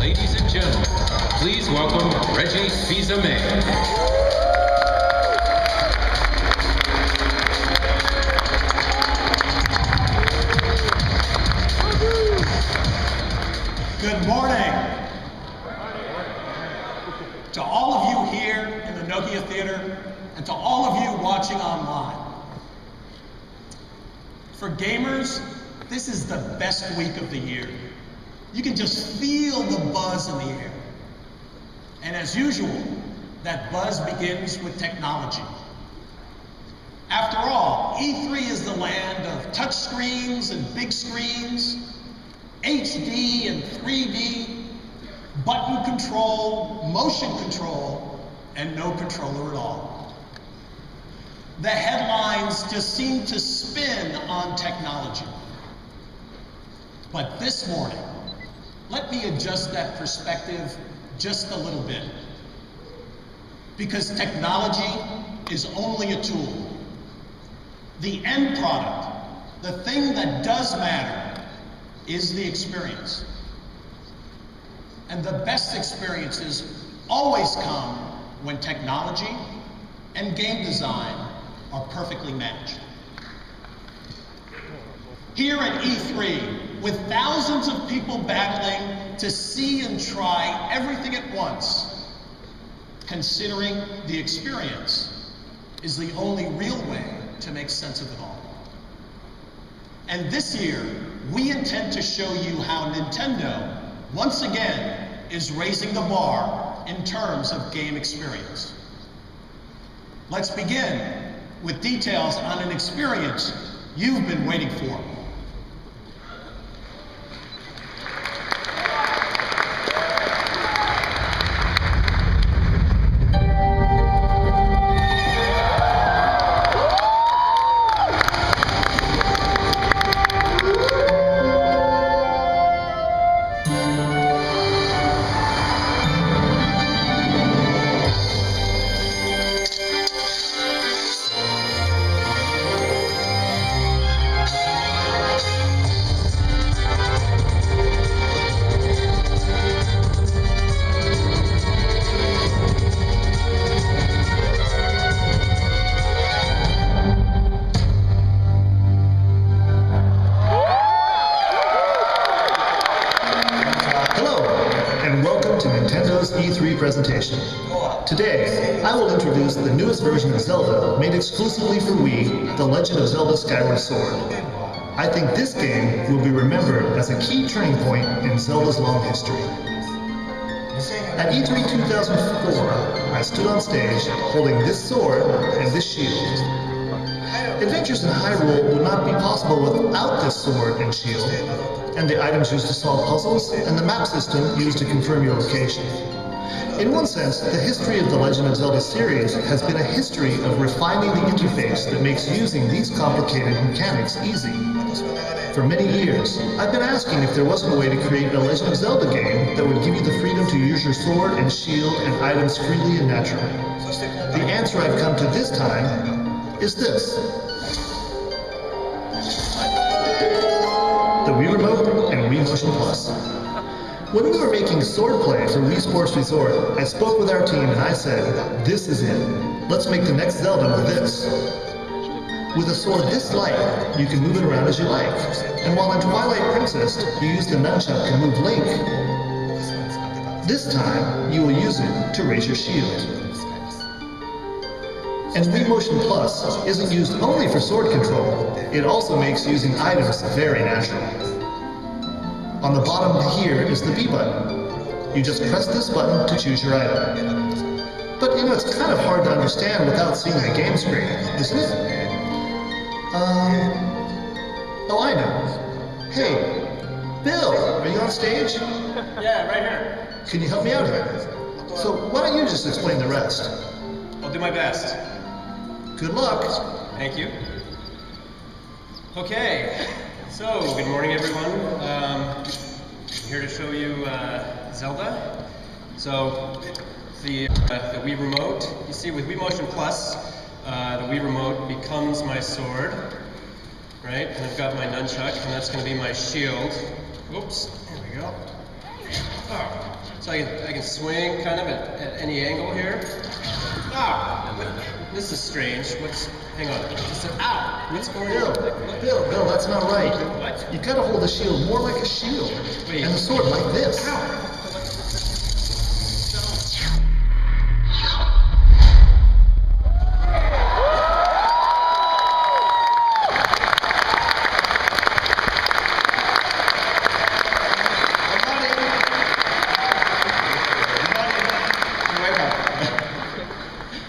Ladies and gentlemen, please welcome Reggie Fils-Aimé. Good morning. To all of you here in the Nokia Theater and to all of you watching online. For gamers, this is the best week of the year. You can just feel the buzz in the air. And as usual, that buzz begins with technology. After all, E3 is the land of touchscreens and big screens, HD and 3D, button control, motion control, and no controller at all. The headlines just seem to spin on technology. But this morning, let me adjust that perspective just a little bit. Because technology is only a tool. The end product, the thing that does matter, is the experience. And the best experiences always come when technology and game design are perfectly matched. Here at E3, with thousands of people battling to see and try everything at once, considering the experience is the only real way to make sense of it all. And this year, we intend to show you how Nintendo, once again, is raising the bar in terms of game experience. Let's begin with details on an experience you've been waiting for. E3 presentation. Today, I will introduce the newest version of Zelda made exclusively for Wii, The Legend of Zelda Skyward Sword. I think this game will be remembered as a key turning point in Zelda's long history. At E3 2004, I stood on stage holding this sword and this shield. Adventures in Hyrule would not be possible without this sword and shield, and the items used to solve puzzles, and the map system used to confirm your location. In one sense, the history of the Legend of Zelda series has been a history of refining the interface that makes using these complicated mechanics easy. For many years, I've been asking if there wasn't a way to create a Legend of Zelda game that would give you the freedom to use your sword and shield and items freely and naturally. The answer I've come to this time is this. The Wii Remote and Wii Motion Plus. When we were making Swordplay for Wii Sports Resort, I spoke with our team and I said, this is it. Let's make the next Zelda with this. With a sword this light, you can move it around as you like. And while in Twilight Princess, you use the nunchuck to move Link, this time, you will use it to raise your shield. And Wii Motion Plus isn't used only for sword control, it also makes using items very natural. On the bottom here is the B button. You just press this button to choose your item. But you know, it's kind of hard to understand without seeing the game screen, isn't it? Oh, I know. Hey, Bill, are you on stage? Yeah, right here. Can you help me out here? So why don't you just explain the rest? I'll do my best. Good luck. Thank you. Okay, so good morning everyone. I'm here to show you Zelda. So the Wii Remote, you see with Wii Motion Plus, the Wii Remote becomes my sword, right? And I've got my nunchuck, and that's going to be my shield. Oops, there we go. So I can swing kind of at any angle here. This is strange. Hang on. Just ow! What's going on? Bill, that's not right. What? You gotta hold the shield more like a shield. Wait. And the sword like this.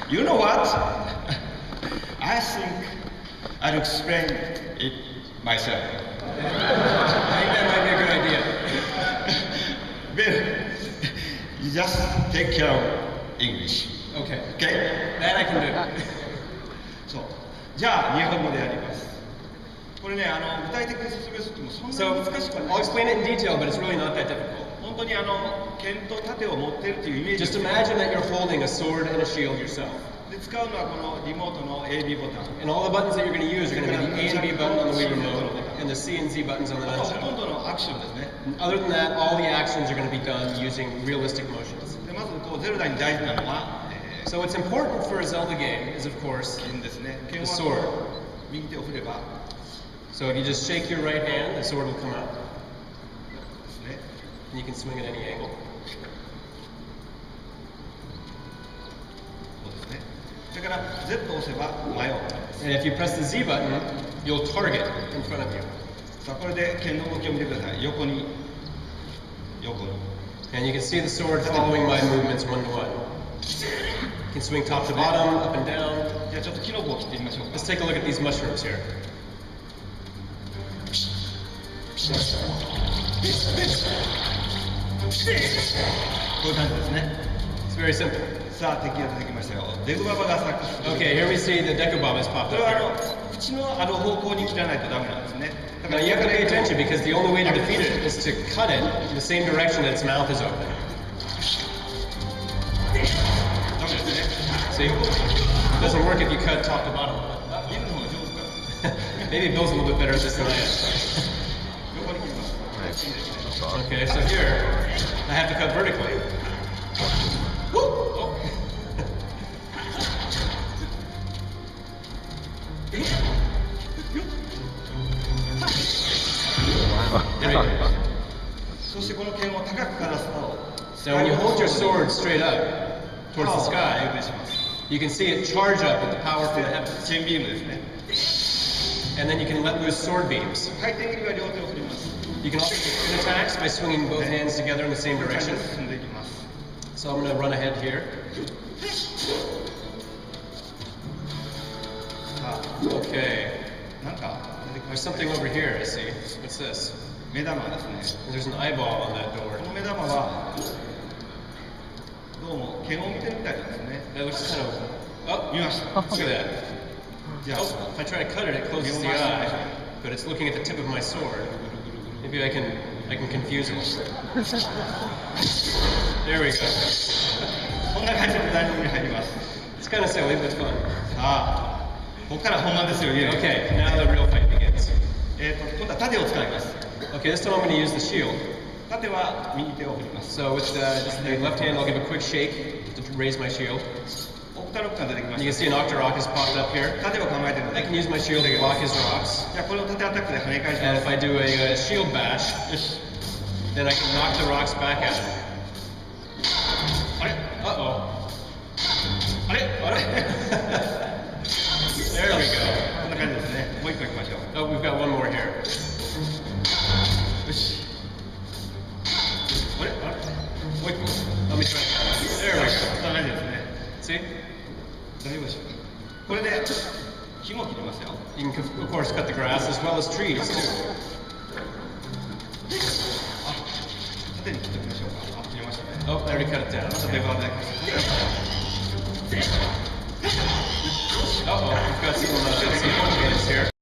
You know what? I think I'll explain it myself. I think that might be a good idea. Bill, you just take care of English. Okay. Okay? That I can do. そう。じゃあ、日本語でやります。これね、具体的に説明するともそん So なに難しくは I'll ない。 explain it in detail, but it's really not that difficult. 本当に剣と盾を持っているというイメージ Just imagine that you're holding a sword and a shield yourself. で使うのはこのリモートの AB ボタン。 And all the buttons that you're going to use are going to be the A and B button on the Wii Remote and the C and Z buttons on the ほと nunchuck. んどのアクションですね。 Other than that, all the actions are going to be done using realistic motions. でまずゼルダに大事なのは、So what's important for a Zelda game is, of course, 剣ですね。剣 the は sword. 右手を振れば So if you just shake your right hand, the sword will come out, ですね。 and you can swing at any angle. そうですね。それから Z を押せば前を。 And if you press the Z button, you'll target in front of you. さあこれで剣の動きを見てください。横に横に。 And you can see the sword following my movements one to one. You can swing top to bottom, up and down. じゃあちょっとキノコを切ってみましょうか。 Let's take a look at these mushrooms here. こういう感じですね。 It's very simple. さあ敵が出てきましたよ。デグババがサックス。 Okay, here we see the Deku-Bob has popped それ up は here. 口のある方向に切らないとダメなんですね。だ Now you have to pay attention because the only way to defeat it is to cut it in the same direction that its mouth is open. ダメですね。 See? It doesn't work if you cut top to bottom. 見るのが上手か。 Maybe Bill's a little bit better at this than I am. 横に切ります。はい、いいですね。 Okay, so here, I have to cut vertically. Woo! Oh. There you go. そしてこの剣を高くかざすと。 So when you hold your sword straight up towards the お sky, 願いします。 you can see it charge up with the power from the heavens. チェーンビームですね。 And then you can let loose sword beams. 回転切りは両手を振ります。 You can also do spin attacks by swinging both hands together in the same こういう感じ direction. で進んでいきます。 So I'm going to run ahead here. さあ、 Okay. なんか出てきま There's したね。 something over here, I see. What's this? 目玉ですね。 There's an eyeball on that door. この目玉はどうも剣を見てるみたいなんですね。 That looks kind of... Oh, 見ました。 look at that. じゃあ、 Oh, if I try to cut it, it closes the eye. But it's looking at the tip of my sword. Maybe I can confuse it. There we go. こんな感じでダイニングに入ります。 It's kind of silly, but fun. さあ、ここから本番ですよ、家。 Okay, now the real fight begins. 今度は盾を使います。 Okay, this time I'm going to use the shield. 盾は右手を振ります。 So with just the left hand, I'll give a quick shake to raise my shield. オクタロックが出てきま You can し see an Octorok has popped up here. た。盾を構えてるの I で。 can use my shield to block his rocks. じゃあこれを盾アタックで跳ね返し And ま if I do a shield bash, す。よし。 then I can knock the rocks back at him. あれ Uh-oh. あれ There we こんな感じですね。もう一個行きましょう。 go. Oh, we've got one more here. よし。あれもう一個。 Let me try. There we こんな感じですね。 go. See?大丈夫でしょうか。これで木も切りますよ。 You can, of course, cut the grass as well as trees, too. 縦に切っておきましょうか。あ、切れましたね。 Oh, I already cut it down. あとデバーで。 Uh-oh, we've got some enemies here.